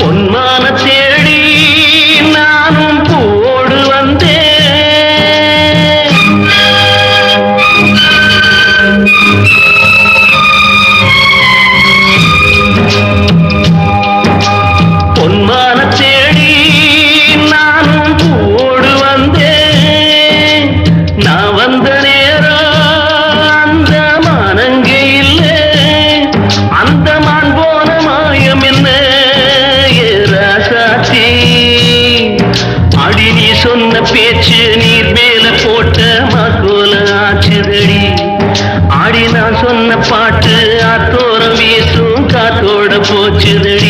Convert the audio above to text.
பொன்மான தேடி நானும் பூவோடு வந்தேன். பொன்மான தேடி நானும் பூவோடு வந்தேன். நான் வந்த நேரம் அந்த மானங்கே இல்லை. அந்த மான் போன மாயம் என்ன ஏராசாத்தி. அடி நீ சொன்ன பேச்சு நீர் மேல போட்ட மாக்கோல ஆச்சுதடி. ஆடி நான் சொன்ன பாட்டு ஆத்தோரம் வீசும் காத்தோட போச்சுதடி.